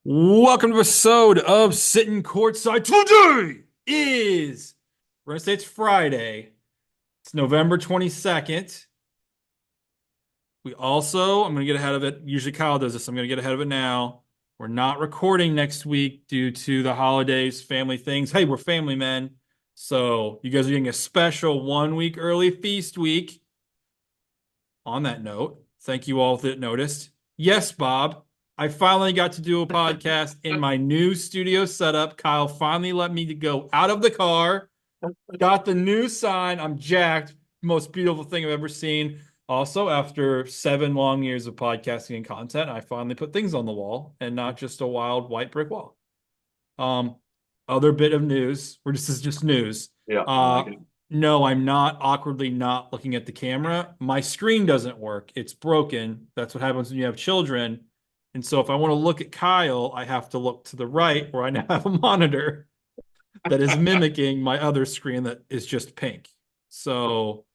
Welcome to episode of Sitting Courtside. Today is, we're going to say it's Friday. It's November 22nd. I'm going to get ahead of it. Usually Kyle does this. I'm going to get ahead of it now. We're not recording next week due to the holidays, family things. Hey, we're family men. So you guys are getting a special 1 week early feast week. On that note, thank you all that noticed. Yes, Bob, I finally got to do a podcast in my new studio setup. Kyle finally let me go out of the car, got the new sign. I'm jacked. Most beautiful thing I've ever seen. Also, after 7 long years of podcasting and content, I finally put things on the wall and not just a wild white brick wall. Um, Other bit of news, this is just news. Yeah, I like Uh, it. no, I'm not awkwardly not looking at the camera. My screen doesn't work. It's broken. That's what happens when you have children. And so if I want to look at Kyle, I have to look to the right where I now have a monitor that is mimicking my other screen that is just pink. So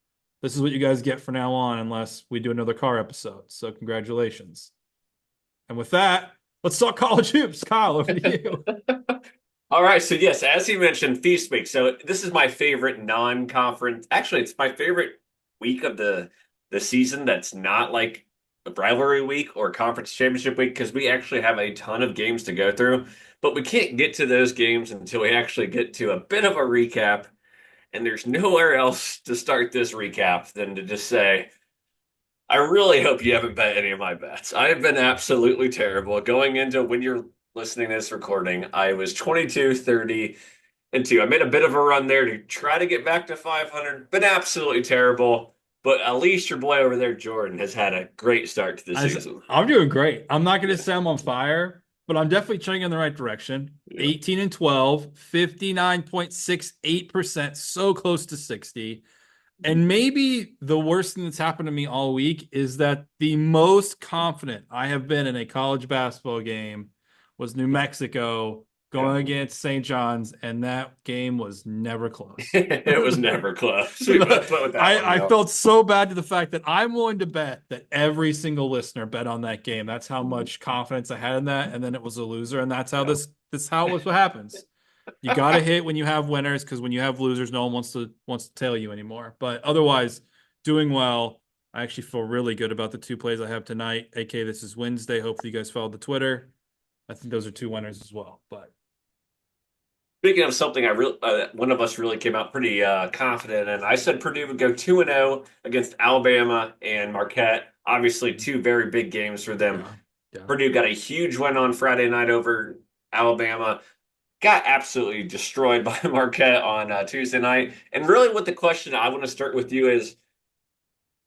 this is what you guys get from now on unless we do another car episode. So congratulations. And with that, let's talk college hoops. Kyle, over to you. All right, so yes, as you mentioned, Feast Week. So this is my favorite non-conference. Actually, it's my favorite week of the season that's not like a rivalry week or conference championship week because we actually have a ton of games to go through. But we can't get to those games until we actually get to a bit of a recap. And there's nowhere else to start this recap than to just say, I really hope you haven't bet any of my bets. I have been absolutely terrible. Going into when you're listening to this recording, I was 22, 30, and 2. I made a bit of a run there to try to get back to 500. Been absolutely terrible. But at least your boy over there, Jordan, has had a great start to the I, season. I'm doing great. I'm not going to say I'm on fire, but I'm definitely trending in the right direction. Yeah. 18 and 12, 59.68%, so close to 60. And maybe the worst thing that's happened to me all week is that the most confident I have been in a college basketball game was New Mexico Yeah. going against St. John's, and that game was never close. It was never close. We both went with that one, I though. felt so bad to the fact that I'm willing to bet that every single listener bet on that game. That's how much confidence I had in that, and then it was a loser, and that's how Yeah. this how it was what happens. You got to hit when you have winners because when you have losers, no one wants to tell you anymore. But otherwise, doing well. I actually feel really good about the two plays I have tonight. AK, this is Wednesday. Hopefully, you guys followed the Twitter. I think those are two winners as well. But Speaking of something, one of us really came out pretty confident, and I said Purdue would go 2-0 against Alabama and Marquette. Obviously, two very big games for them. yeah, yeah. Purdue got a huge win on Friday night over Alabama. Got absolutely destroyed by Marquette on Tuesday night. And really, what the question I want to start with you is: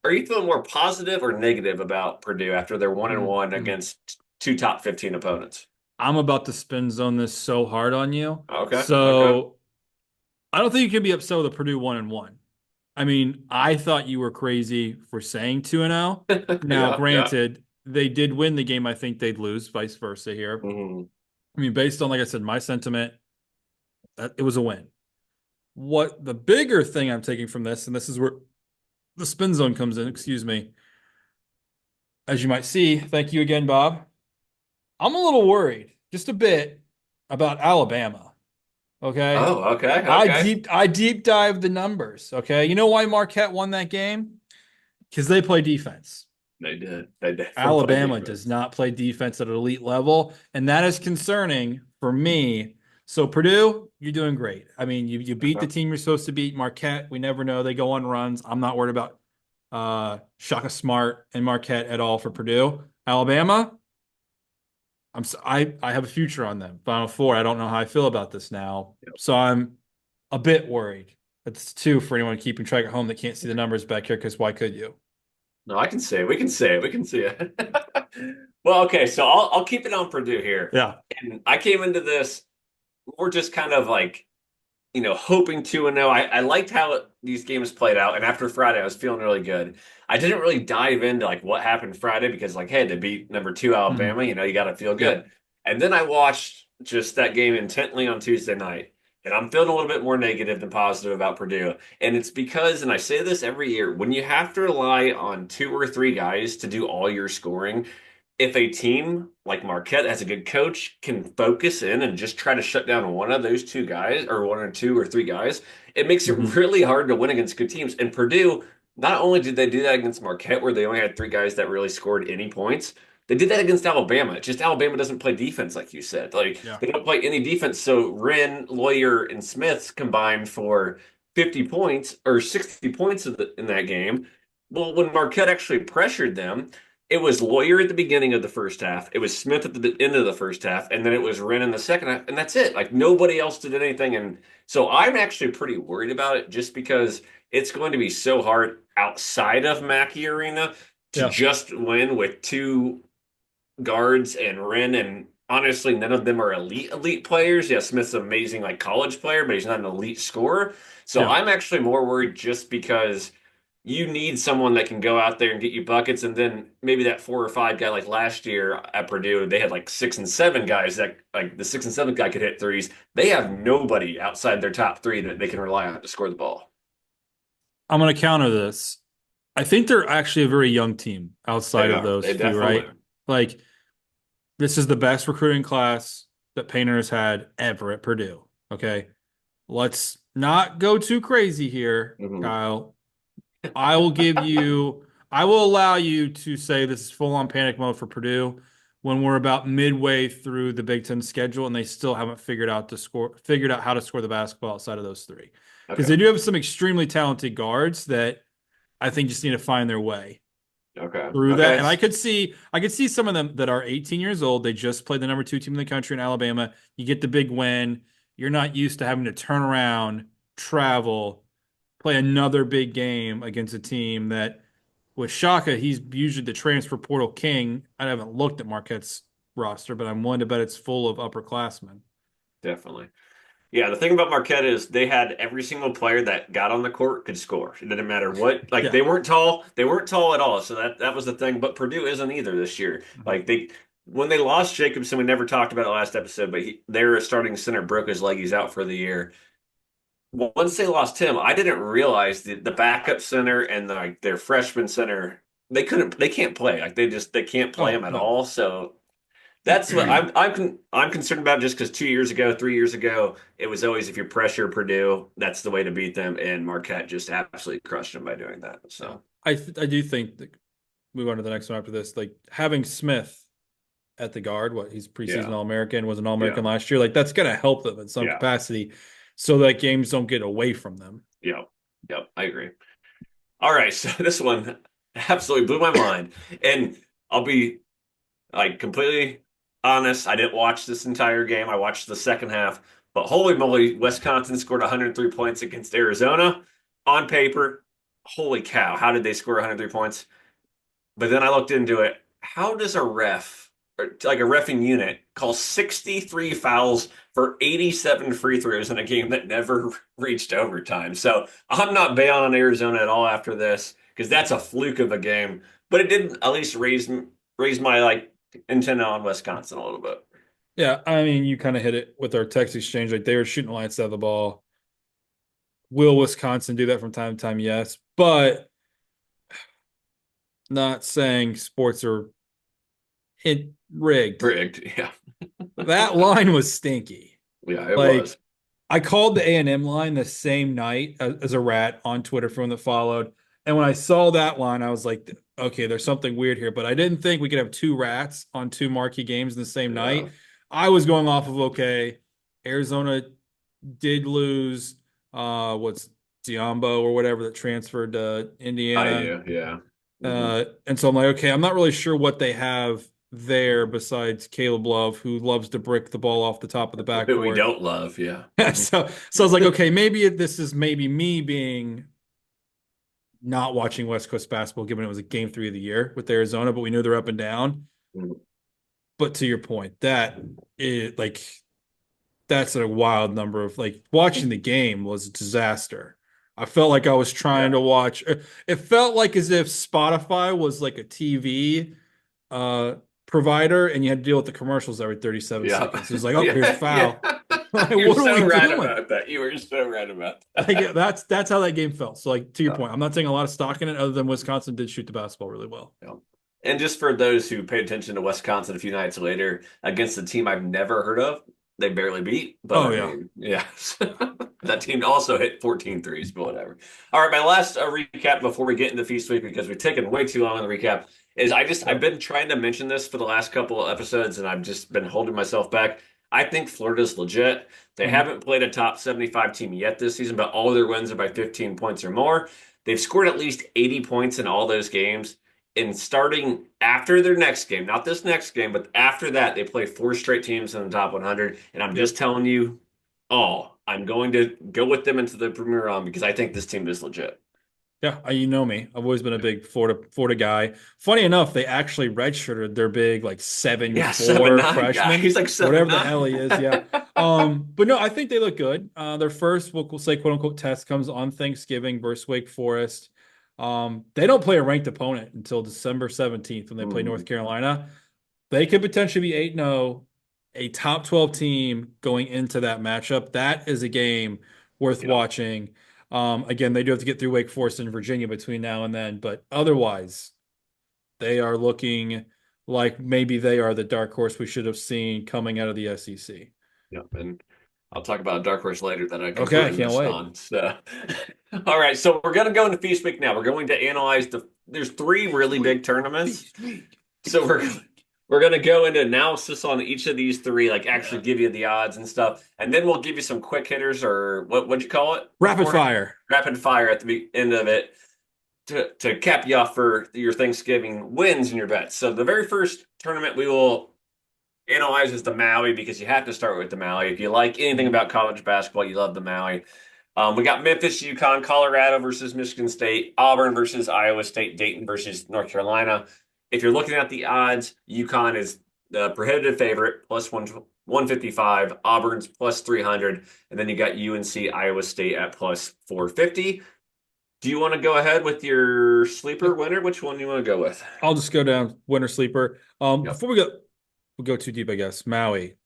are you feeling more positive or negative about Purdue after their 1-1 Mm-hmm. against two top 15 opponents? I'm about to spin zone this so hard on you. Okay, okay. So I don't think you can be upset with a Purdue 1-1. I mean, I thought you were crazy for saying 2-0. Now, Yeah, yeah. granted, they did win the game. I think they'd lose, vice versa here. Mhm. I mean, based on, like I said, my sentiment, that it was a win. What the bigger thing I'm taking from this, and this is where the spin zone comes in, excuse me. As you might see, thank you again, Bob. I'm a little worried, just a bit, about Alabama. Okay. Oh, okay, okay. I deep dive the numbers. Okay. You know why Marquette won that game? Because they play defense. They did. They definitely played Alabama does defense. not play defense at an elite level, and that is concerning for me. So Purdue, you're doing great. I mean, you beat the Okay. team you're supposed to beat. Marquette, we never know. They go on runs. I'm not worried about Shaka Smart and Marquette at all for Purdue. Alabama, I have a future on them. Final Four. I don't know how I feel about this now. Yep. So I'm a bit worried. That's two for anyone keeping track at home that can't see the numbers back here, because why could you? No, I can say it. We can say it. We can see it. Well, okay, so I'll keep it on Purdue here. Yeah. And I came into this, we're just kind of like, hoping 2-0. I liked how these games played out, and after Friday, I was feeling really good. I didn't really dive into like what happened Friday because, like, hey, to beat number two Mhm. Alabama, you got to feel Yep. good. And then I watched just that game intently on Tuesday night, and I'm feeling a little bit more negative than positive about Purdue. And it's because, and I say this every year, when you have to rely on two or three guys to do all your scoring, if a team like Marquette has a good coach can focus in and just try to shut down one of those two guys or one or two or three guys, it makes it Hmm. really hard to win against good teams. And Purdue, not only did they do that against Marquette, where they only had three guys that really scored any points, they did that against Alabama. Just Alabama doesn't play defense, like you said. Like Yeah. they don't play any defense. So Wren, Lawyer, and Smith combined for 50 points or 60 points in that game. Well, when Marquette actually pressured them, it was Lawyer at the beginning of the first half. It was Smith at the end of the first half, and then it was Wren in the second half, and that's it. Like nobody else did anything, and so I'm actually pretty worried about it, just because it's going to be so hard outside of Mackey Arena to Yeah. just win with two guards and Wren, and honestly, none of them are elite players. Yeah, Smith's an amazing like college player, but he's not an elite scorer. So Yeah. I'm actually more worried just because you need someone that can go out there and get you buckets, and then maybe that four or five guy like last year at Purdue, they had like six and seven guys that like the six and seven guy could hit threes. They have nobody outside their top three that they can rely on to score the ball. I'm going to counter this. I think they're actually a very young team outside They of are. those They few, definitely right? are. Like, this is the best recruiting class that Painter has had ever at Purdue. Okay. Let's not go too crazy here, Mhm. Kyle. I will allow you to say this is full on panic mode for Purdue when we're about midway through the Big Ten schedule and they still haven't figured out how to score the basketball outside of those three. Because Okay. they do have some extremely talented guards that I think just need to find their way Okay. through that. Okay. And I could see some of them that are 18 years old. They just played the number two team in the country in Alabama. You get the big win. You're not used to having to turn around, travel, play another big game against a team that with Shaka, he's usually the transfer portal king. I haven't looked at Marquette's roster, but I'm willing to bet it's full of upperclassmen. Definitely. Yeah, the thing about Marquette is they had every single player that got on the court could score. It didn't matter what. Like Yeah. they weren't tall, they weren't tall at all. So that was the thing. But Purdue isn't either this year. Mhm. Like they when they lost Jacobson, we never talked about it last episode, but their starting center broke his leg. He's out for the year. Once they lost him, I didn't realize the backup center and like their freshman center they can't play. Like they can't play him Oh, at no. all. So that's what I'm concerned about, just because 2 years ago, 3 years ago, it was always if you pressure Purdue, that's the way to beat them, and Marquette just absolutely crushed them by doing that. Yeah. So I do think that move on to the next one after this. Like having Smith at the guard, what he's preseason yeah, All-American, was an yeah, All-American last year. Like that's gonna help them in some yeah, capacity so that games don't get away from them. yeah, yeah. I agree. All right, so this one absolutely blew my mind, and I'll be like completely honest. I didn't watch this entire game. I watched the second half, but holy moly, Wisconsin scored 103 points against Arizona on paper. Holy cow! How did they score 103 points? But then I looked into it. How does a ref, or like a refing unit, call 63 fouls for 87 free throws in a game that never reached overtime? So I'm not bailing on Arizona at all after this, because that's a fluke of a game. But it did at least raise my like antenna on Wisconsin a little bit. Yeah, I mean, you kind of hit it with our text exchange. Like they were shooting lights out of the ball. Will Wisconsin do that from time to time? Yes, but not saying sports are rigged. Rigged, yeah, That line was stinky. yeah, it Like was. I called the A&M line the same night as a rat on Twitter for one that followed. And when I saw that line, I was like, okay, there's something weird here. But I didn't think we could have two rats on two marquee games in the same Yeah, night. I was going off of, okay, Arizona did lose what's Diombo or whatever that transferred to I Indiana. do. Yeah. Hmm. And so I'm like, okay, I'm not really sure what they have there besides Caleb Love, who loves to brick the ball off the top of the Who we backboard. don't love. Yeah. Hmm. So I was like, okay, maybe this is maybe me being not watching West Coast basketball, given it was a game three of the year with Arizona, but we knew they're up and down. But to your point, that's a wild number of like watching the game was a disaster. I felt like I was trying Yeah. to watch. It felt like as if Spotify was like a TV uh provider and you had to deal with the commercials every 37 Yeah. seconds. It was like, oh, here's a Yeah. Yeah. foul. Like, You're what are so we right doing? about that. You were so right about Like that. that's how that game felt. So like to your Yeah. point, I'm not taking a lot of stock in it other than Wisconsin did shoot the basketball really well. Yeah. And just for those who paid attention to Wisconsin a few nights later against a team I've never heard of, they barely beat. But Oh I yeah. mean, yeah, that team also hit 14 threes, but whatever. All right, my last recap before we get into Feast Week, because we've taken way too long on the recap, is I've Yep. been trying to mention this for the last couple of episodes, and I've just been holding myself back. I think Florida's legit. They Mhm. haven't played a top 75 team yet this season, but all of their wins are by 15 points or more. They've scored at least 80 points in all those games. And starting after their next game, not this next game, but after that, they play four straight teams in the top 100. And I'm just Yep. telling you, I'm going to go with them into the premier round because I think this team is legit. Yeah, you know me. I've always been a big Florida guy. Funny enough, they actually redshirted their big like seven Yeah, 7 four 9 guy. freshman, He's like 7 whatever the hell 9. he is. Yeah. But no, I think they look good. Their first, we'll say, quote unquote, test comes on Thanksgiving versus Wake Forest. They don't play a ranked opponent until December 17th when they play North Mhm. Carolina. They could potentially be 8-0, a top 12 team going into that matchup. That is a game worth Yep. watching. Again, they do have to get through Wake Forest and Virginia between now and then, but otherwise, they are looking like maybe they are the dark horse we should have seen coming out of the SEC. Yep. And I'll talk about a dark horse later that I Okay, I completely can't missed wait. on. So, all right. So we're going to go into Feast Week now. We're going to analyze there's three Feast really week, big tournaments. feast week, So feast week. we're gonna go into analysis on each of these three, like actually Yeah. give you the odds and stuff, and then we'll give you some quick hitters or what'd you call it Rapid beforehand? fire. Rapid fire at the end of it to cap you off for your Thanksgiving wins and your bets. So the very first tournament we will analyze is the Maui because you have to start with the Maui. If you like anything Mhm. about college basketball, you love the Maui. We got Memphis, UConn, Colorado versus Michigan State, Auburn versus Iowa State, Dayton versus North Carolina. If you're looking at the odds, UConn is the prohibitive favorite, plus 155, Auburn's plus 300, and then you got UNC, Iowa State at plus 450. Do you want to go ahead with your sleeper Yep. winner? Which one do you want to go with? I'll just go down winner sleeper. Yep. Before we go too deep, I guess. Maui.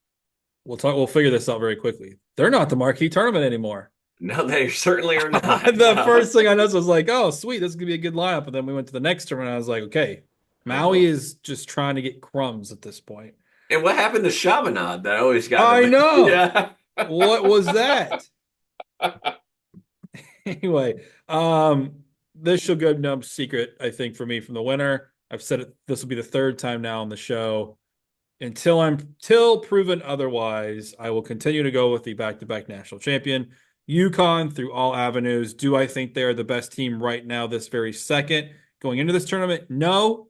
We'll figure this out very quickly. They're not the marquee tournament anymore. No, they certainly are not. The No. first thing I noticed was like, oh, sweet, this is gonna be a good lineup. And then we went to the next tournament. And I was like, okay, Maui Uh-huh. is just trying to get crumbs at this point. And what happened to Chaminade? That always got I me. know. Yeah. What was that? Anyway, this should go no secret, I think, for me from the winner. I've said it, this will be the third time now on the show. Till proven otherwise, I will continue to go with the back-to-back national champion. UConn through all avenues. Do I think they are the best team right now, this very second, going into this tournament? No,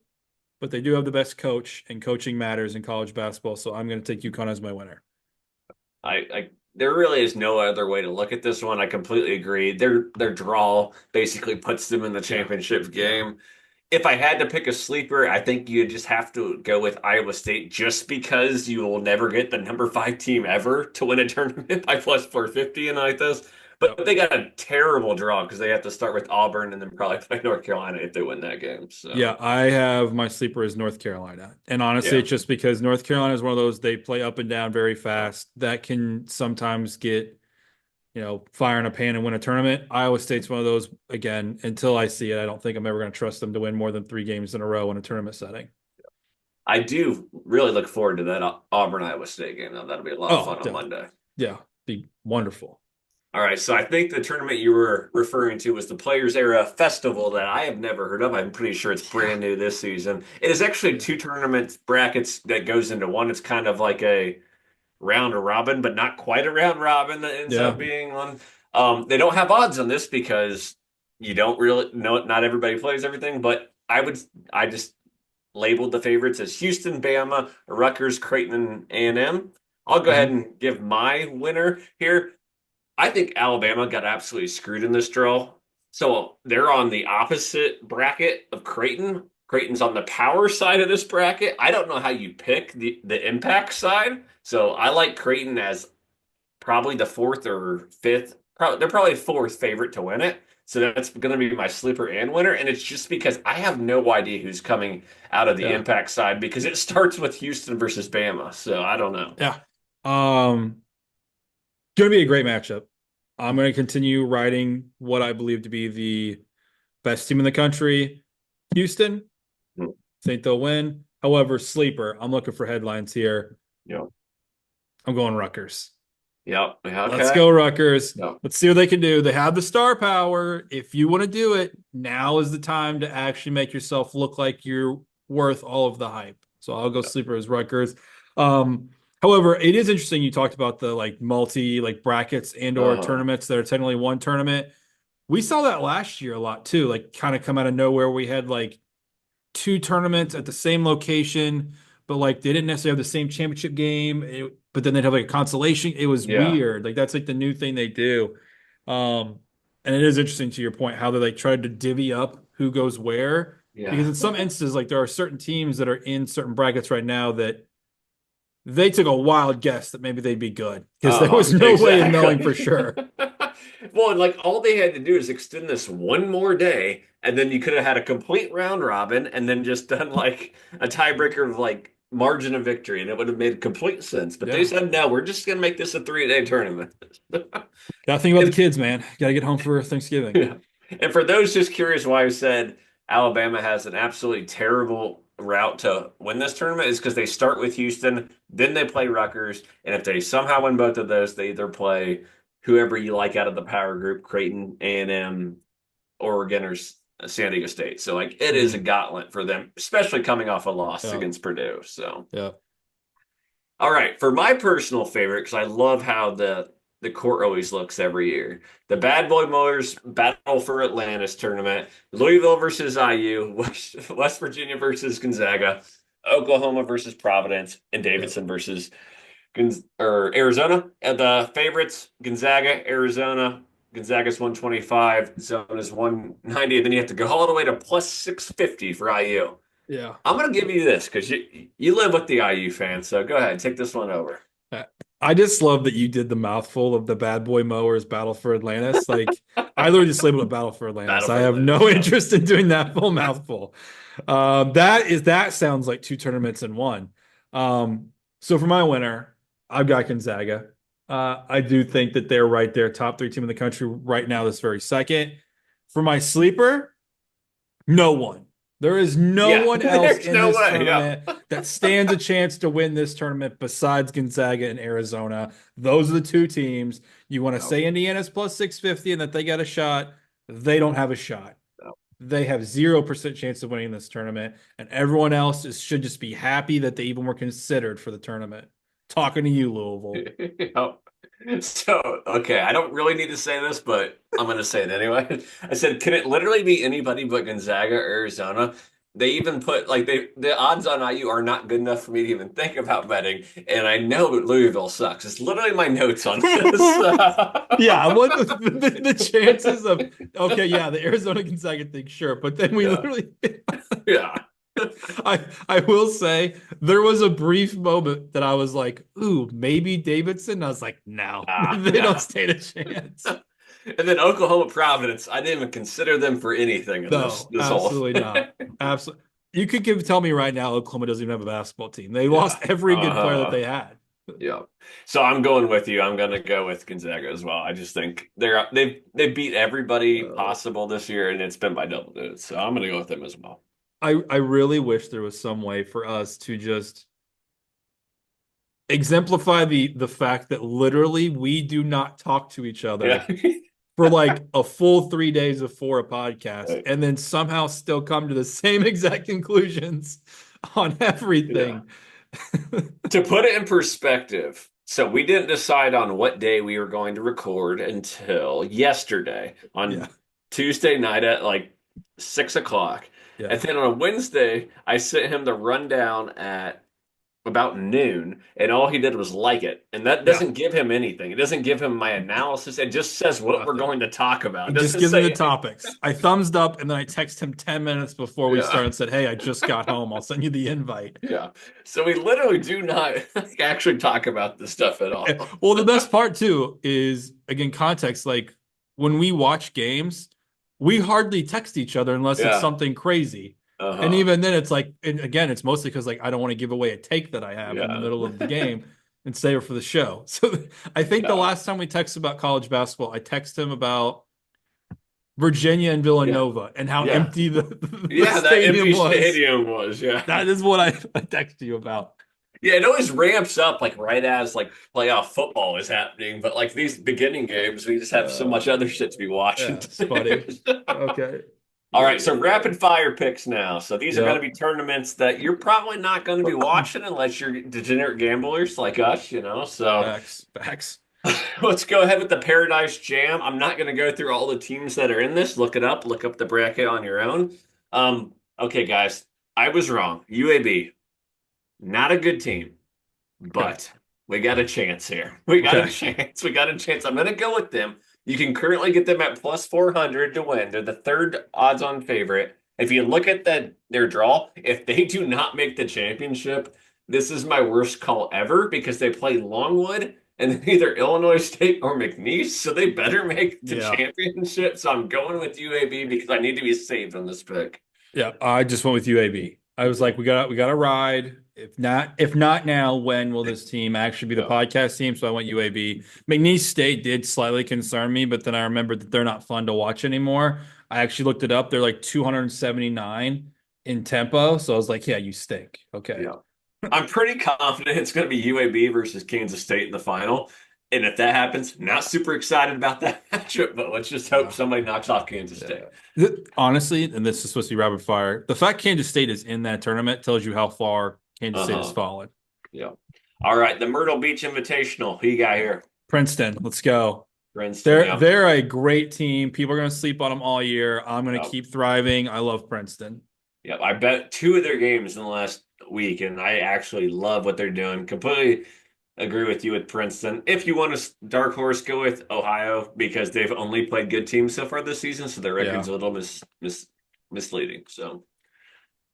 but they do have the best coach, and coaching matters in college basketball. So I'm going to take UConn as my winner. I there really is no other way to look at this one. I completely agree. Their draw basically puts them in the Yeah, championship yeah, game. If I had to pick a sleeper, I think you just have to go with Iowa State just because you will never get the number five team ever to win a tournament by plus 450 and like this. But yep. they got a terrible draw because they have to start with Auburn and then probably play North Carolina if they win that game. Yeah, So I have my sleeper as North Carolina. And honestly, yeah. it's just because North Carolina is one of those they play up and down very fast. That can sometimes get, fire in a pan and win a tournament. Iowa State's one of those, again, until I see it, I don't think I'm ever going to trust them to win more than 3 games in a row in a tournament setting. I do really look forward to that Auburn Iowa State game though. That'll be a lot of Oh, fun on Monday. yeah, be wonderful. All right, so I think the tournament you were referring to was the Players Era Festival that I have never heard of. I'm pretty sure it's Yeah, brand new this season. It is actually yeah, two tournament brackets that goes into one. It's kind of like a round robin, but not quite a round robin that ends yeah, up being one. They don't have odds on this because you don't really know. Not everybody plays everything, but I just labeled the favorites as Houston, Bama, Rutgers, Creighton, and A&M. I'll go ahead mhm, and give my winner here. I think Alabama got absolutely screwed in this draw. So they're on the opposite bracket of Creighton. Creighton's on the power side of this bracket. I don't know how you pick the impact side. So I like Creighton as probably the fourth or fifth. They're probably fourth favorite to win it. So that's going to be my sleeper and winner. And it's just because I have no idea who's coming out of the yeah, impact side because it starts with Houston versus Bama. So I don't know. yeah. Going to be a great matchup. I'm going to continue riding what I believe to be the best team in the country, Houston. Think they'll win. However, sleeper, I'm looking for headlines here. Yep. I'm going Rutgers. Yep. Let's Okay. go, Rutgers. Yep. Let's see what they can do. They have the star power. If you want to do it, now is the time to actually make yourself look like you're worth all of the hype. So I'll go sleeper as Rutgers. Um, However, it is interesting you talked about the like multi like brackets and or Uh-huh. tournaments that are technically one tournament. We saw that last year a lot too, like kind of come out of nowhere. We had like two tournaments at the same location, but like they didn't necessarily have the same championship game. But then they'd have like a consolation. It was Yeah. weird. Like that's like the new thing they do. And it is interesting to your point how they like tried to divvy up who goes where. Because Yeah. in some instances, like there are certain teams that are in certain brackets right now that they took a wild guess that maybe they'd be good because there Uh-huh. was no way of knowing for Exactly. sure. Well, and like all they had to do is extend this one more day, and then you could have had a complete round robin and then just done like a tiebreaker of like margin of victory, and it would have made complete sense. But they Yeah. said, no, we're just gonna make this a 3-day tournament. Gotta think about the And kids, man. Gotta get home for Thanksgiving. yeah. And for those just curious why I said Alabama has an absolutely terrible route to win this tournament is because they start with Houston, then they play Rutgers, and if they somehow win both of those, they either play whoever you like out of the power group, Creighton, A&M, Oregon, or San Diego State. So like it is a Mm, gauntlet for them, especially coming off a loss yeah. against Purdue. So Yeah. all right, for my personal favorite, because I love how the court always looks every year. The Bad Boy Motors Battle for Atlantis tournament, Louisville versus IU, West Virginia versus Gonzaga, Oklahoma versus Providence, and Yeah. Davidson versus Arizona. And the favorites, Gonzaga, Arizona. Gonzaga's 125, Zone is 190, and then you have to go all the way to plus 650 for IU. Yeah. I'm going to give you this because you live with the IU fans, so go ahead, take this one over. Uh, I just love that you did the mouthful of the Bad Boy Mowers Battle for Atlantis. Like I literally just labeled it Battle for Atlantis. Battle I for have Atlantis, no yeah. interest in doing that full mouthful. That sounds like two tournaments in one. So for my winner, I've got Gonzaga. I do think that they're right there, top three team in the country right now, this very second. For my sleeper, no one. There is no Yeah, one else there's in no this way. Yeah. tournament that stands a chance to win this tournament besides Gonzaga and Arizona. Those are the two teams. You want to No, say Indiana's plus 650 and that they got a shot. They don't have a shot. no. They have 0% chance of winning this tournament. And everyone else should just be happy that they even were considered for the tournament. Talking to you, Louisville. Yep. So, okay, I don't really need to say this, but I'm going to say it anyway. I said, can it literally be anybody but Gonzaga or Arizona? They even put like the odds on IU are not good enough for me to even think about betting, and I know that Louisville sucks. It's literally my notes on this. Yeah, what the chances of okay, yeah, the Arizona Gonzaga thing, sure, but then we Yeah, literally yeah. I will say there was a brief moment that I was like, ooh, maybe Davidson. I was like, no, they don't No. stand a chance. And then Oklahoma Providence, I didn't even consider them for anything in this No, this whole absolutely thing. not. Absolutely. You could tell me right now Oklahoma doesn't even have a basketball team. They lost Yeah. every good player that they had. Yeah. So I'm going with you. I'm going to go with Gonzaga as well. I just think they've beat everybody Uh, possible this year, and it's been by double digits. So I'm going to go with them as well. I really wish there was some way for us to just exemplify the fact that literally we do not talk to each Yeah. other for like a full 3 days before a podcast Right. and then somehow still come to the same exact conclusions on Yeah. everything. To put it in perspective, so we didn't decide on what day we were going to record until yesterday Yeah. on Tuesday night at like 6 o'clock. Yeah. And then on Wednesday, I sent him the rundown at about noon, and all he did was like it. And that Yeah. doesn't give him anything. It doesn't give him my analysis. It just says what we're Nothing. going to talk about. It It just doesn't gives me the say, topics. I thumbs up and then I text him 10 minutes before we yeah, start and said, hey, I just got home. I'll send you the invite. yeah. So we literally do not actually talk about this stuff at all. Well, the best part too is again context. Like when we watch games, we hardly text each other unless it's Yeah. something crazy. And Uh-huh. even then, it's like, and again, it's mostly because like I don't want to give away a take that I have in the Yeah. middle of the game and save it for the show. So I think the Yeah. last time we texted about college basketball, I texted him about Virginia and Yeah, Villanova and how yeah, empty the yeah. That stadium empty was. stadium was. Yeah, That is what I texted you about. yeah. It always ramps up like right as like playoff football is happening, but like these beginning games, we just have so much other shit to be watching. Yeah, it's funny. Okay. All Yeah, right, yeah, so yeah. rapid fire picks now. So these are going to Yep. be tournaments that you're probably not going to be watching unless you're degenerate gamblers like us, you know. So Facts. Facts. let's go ahead with the Paradise Jam. I'm not going to go through all the teams that are in this. Look it up. Look up the bracket on your own. Okay, guys, I was wrong. UAB, not a good team, Okay. but we got a chance here. We got a Okay. chance. We got a chance. I'm going to go with them. You can currently get them at plus 400 to win. They're the third odds-on favorite. If you look at their draw, if they do not make the championship, this is my worst call ever because they play Longwood and then either Illinois State or McNeese, so they better make the Yeah. championship. So I'm going with UAB because I need to be saved on this pick. Yeah. I just went with UAB. I was like, we got to ride. If not now, when will this team actually be the Yeah. podcast team? So I went UAB. McNeese State did slightly concern me, but then I remembered that they're not fun to watch anymore. I actually looked it up. They're like 279 in tempo. So I was like, yeah, you stink. Okay. Yeah. I'm pretty confident it's going to be UAB versus Kansas State in the final. And if that happens, not super excited about that matchup, but let's just hope Yeah. somebody knocks off Kansas State. Yeah. Honestly, and this is supposed to be rapid fire, the fact Kansas State is in that tournament tells you how far Kansas State has Uh-huh. fallen. Yeah. All right. The Myrtle Beach Invitational. Who you got here? Princeton, let's go. Princeton. They're Yeah. they're a great team. People are going to sleep on them all year. I'm going to Yeah. keep thriving. I love Princeton. Yeah. I bet two of their games in the last week, and I actually love what they're doing. Completely agree with you with Princeton. If you want to dark horse, go with Ohio because they've only played good teams so far this season, so their record's Yeah. a little misleading. So.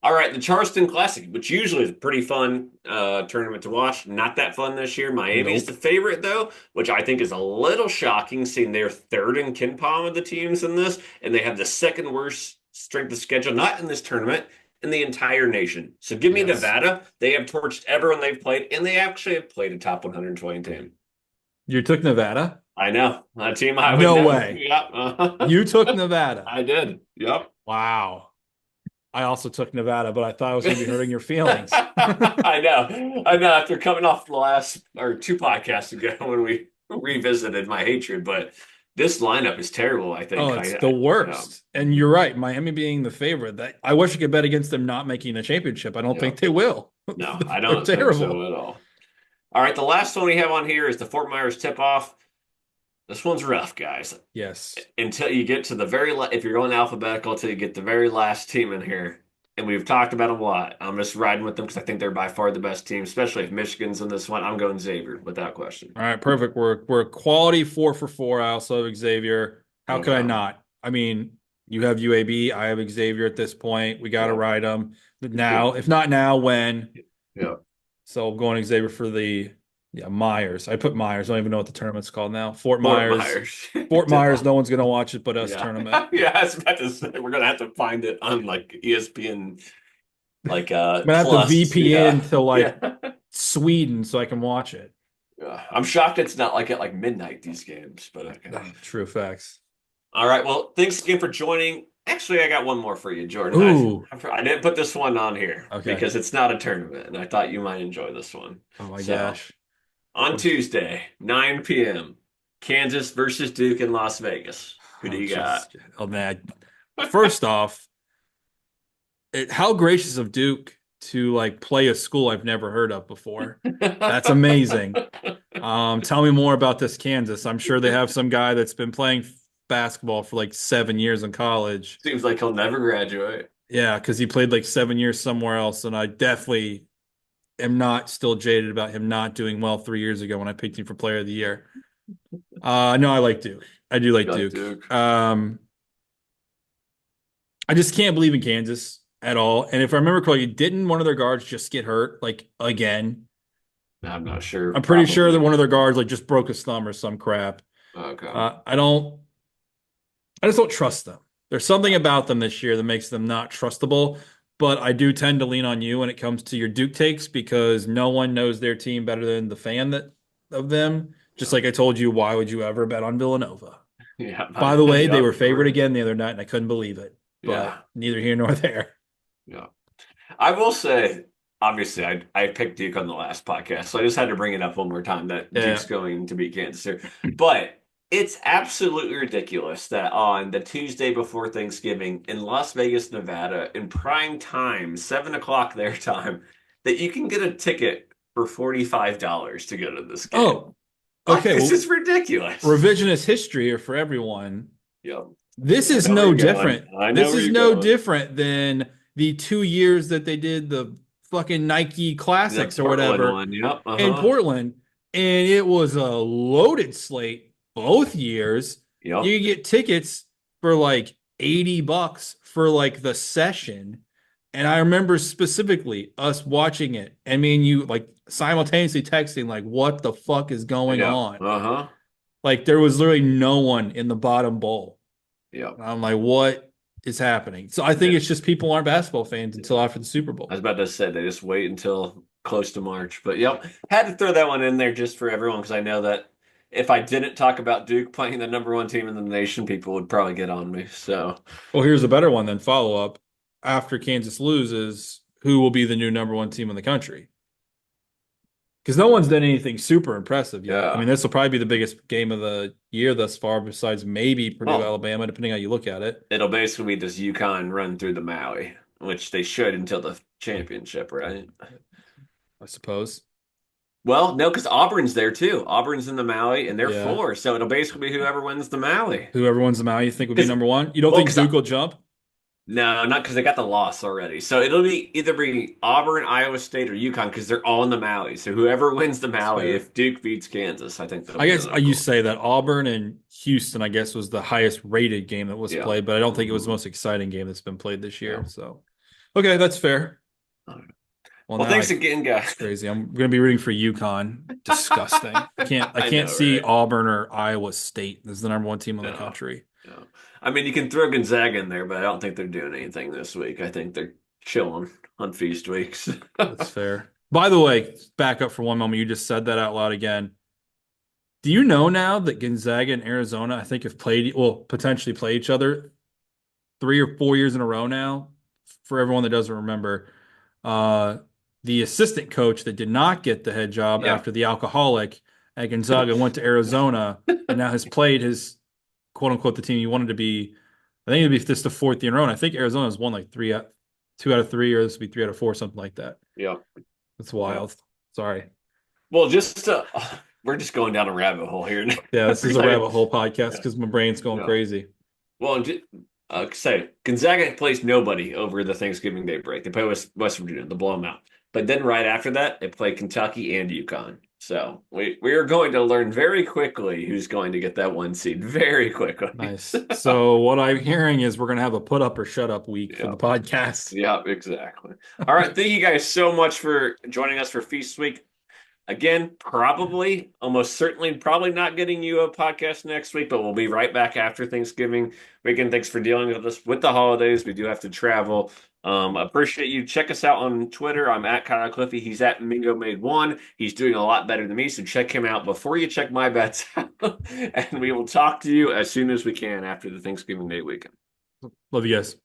All right, the Charleston Classic, which usually is a pretty fun tournament to watch. Not that fun this year. Miami's the Nope. favorite, though, which I think is a little shocking, seeing they're third in Ken Palm of the teams in this, and they have the second worst strength of schedule, not in this tournament, in the entire nation. So give me Yes. Nevada. They have torched everyone they've played, and they actually have played a top 120 team. You took Nevada? I know, a team I would No never. way. Yep. You took Nevada. I did. Yep. Wow. I also took Nevada, but I thought I was going to be hurting your feelings. I know. I know. After coming off the last or two podcasts ago when we revisited my hatred, but this lineup is terrible. I think. Oh, it's the Yeah, worst. And you're right. Miami being the favorite. That I wish I could bet against them not making the championship. I don't yeah. think they will. No, I They're don't think so terrible. at all. All right, the last one we have on here is the Fort Myers tip off. This one's rough, guys. Yes. Until you get to the if you're going alphabetical, until you get the very last team in here. And we've talked about them a lot. I'm just riding with them because I think they're by far the best team, especially if Michigan's in this one. I'm going Xavier without question. All right, perfect. We're quality 4 for 4. I also have Xavier. How could I Okay. not? I mean, you have UAB. I have Xavier at this point. We got to Yeah. ride them Yeah. now. If not now, when? Yeah. So I'm going Xavier for the Myers. I put Myers. I don't even know what the tournament's called now. Fort Fort Myers. Myers. Fort Tip Myers. off. No one's gonna watch it but us Yeah. tournament. Yeah, I was about to say we're gonna have to find it on like ESPN like I'm gonna have to plus. VPN Yeah. to like Yeah. Sweden so I can watch it. Yeah. I'm shocked it's not like at like midnight these games, but okay. True facts. All right. Well, thanks again for joining. Actually, I got one more for you, Jordan. Ooh. I didn't put this one on here Okay. because it's not a tournament, and I thought you might enjoy this one. Oh my So gosh. on Tuesday, 9 p.m., Kansas versus Duke in Las Vegas. Who do Oh you jeez. got? Oh man. First off, how gracious of Duke to like play a school I've never heard of before. That's amazing. Tell me more about this Kansas. I'm sure they have some guy that's been playing basketball for like 7 years in college. Seems like he'll never graduate. Yeah, because he played like 7 years somewhere else, and I definitely am not still jaded about him not doing well 3 years ago when I picked him for Player of the Year. No, I like Duke. I do like You like Duke. Duke? I just can't believe in Kansas at all. And if I remember correctly, didn't one of their guards just get hurt like again? I'm not sure. I'm pretty sure that Probably. one of their guards like just broke his thumb or some crap. Okay. I just don't trust them. There's something about them this year that makes them not trustable. But I do tend to lean on you when it comes to your Duke takes because no one knows their team better than the fan that of them. Just like I told you, why would you ever bet on Villanova? Yeah, By the way, they yep, were you favored were. again the other night, and I couldn't believe it. But Yeah, neither here nor there. yeah. I will say, obviously, I picked Duke on the last podcast, so I just had to bring it up one more time that Duke's Yeah. going to beat Kansas here. But it's absolutely ridiculous that on the Tuesday before Thanksgiving in Las Vegas, Nevada, in prime time, 7 o'clock their time, that you can get a ticket for $45 to go to this game. Oh, Like, okay. this Well, is ridiculous. revisionist history or for everyone. Yeah, This I is know where no you're going. different. I know This where is you're no going. different than the 2 years that they did the fucking Nike The Classics or Portland whatever one. Yep. in Uh-huh. Portland. And it was a loaded slate both years. Yep. You could get tickets for like $80 for like the session. And I remember specifically us watching it. I mean, you like simultaneously texting, like, what the fuck is going Yep. on? Uh-huh. Like, there was literally no one in the bottom bowl. Yep. And I'm like, what is happening? So I think Yeah. it's just people aren't basketball fans Yeah. until after the Super I Bowl. was about to say they just wait until close to March. But yep, had to throw that one in there just for everyone because I know that if I didn't talk about Duke playing the number one team in the nation, people would probably get on me. So Well, here's a better one then follow up. After Kansas loses, who will be the new number one team in the country? Because no one's done anything super impressive yet. I yeah. mean, this will probably be the biggest game of the year thus far, besides maybe Purdue, Well, Alabama, depending how you look at it, it'll basically be just UConn run through the Maui, which they should until the championship, right? I suppose. Well, no, because Auburn's there too. Auburn's in the Maui, and they're Yeah. four, so it'll basically be whoever wins the Maui. Whoever wins the Maui, you think would be Because number one? You don't well, think because Duke will jump? no, not because they got the loss already. So it'll be either be Auburn, Iowa State, or UConn because they're all in the Maui. So whoever wins the That's Maui, fair. if Duke beats Kansas, I think they'll I be the guess number you one. say that Auburn and Houston, I guess, was the highest rated game that was Yeah. played, but I don't think it was the Mhm. most exciting game that's been played this Yeah. year. So, okay, that's fair. All right. Well, Well, now thanks again, guys. it's crazy. I'm going to be rooting for UConn. Disgusting. I I can't know, see right? Auburn or Iowa State as the number one team in the No, country. no. I mean, you can throw Gonzaga in there, but I don't think they're doing anything this week. I think they're chilling on feast weeks. That's fair. By the way, back up for one moment. You just said that out loud again. Do you know now that Gonzaga and Arizona, I think, have played, well, potentially play each other 3 or 4 years in a row now? For everyone that doesn't remember, uh, the assistant coach that did not get the head job Yeah. after the alcoholic at Gonzaga went to Arizona and now has played his quote unquote the team he wanted to be. I think it'd be this the fourth year in a row. And I think Arizona's won like 2 out of 3, or this would be 3 out of 4, something like that. Yeah. That's Yeah. wild. Sorry. Well, just we're just going down a rabbit hole here. Yeah, this is a Like, rabbit hole podcast yeah. because my brain's going Yeah. crazy. Well, say Gonzaga plays nobody over the Thanksgiving Day break. They play West Virginia, they blow them out. But then right after that, they play Kentucky and UConn. So we are going to learn very quickly who's going to get that one seed very quickly. Nice. So what I'm hearing is we're gonna have a put up or shut up week for Yeah, the podcast. yeah, exactly. All right, thank you guys so much for joining us for Feast Week. Again, probably, almost certainly, probably not getting you a podcast next week, but we'll be right back after Thanksgiving. Again, thanks for dealing with us with the holidays. We do have to travel. Appreciate you. Check us out on Twitter. I'm at Kyle Cliffy. He's at Mingo Made One. He's doing a lot better than me, so check him out before you check my bets out. And we will talk to you as soon as we can after the Thanksgiving Day weekend. Love you guys.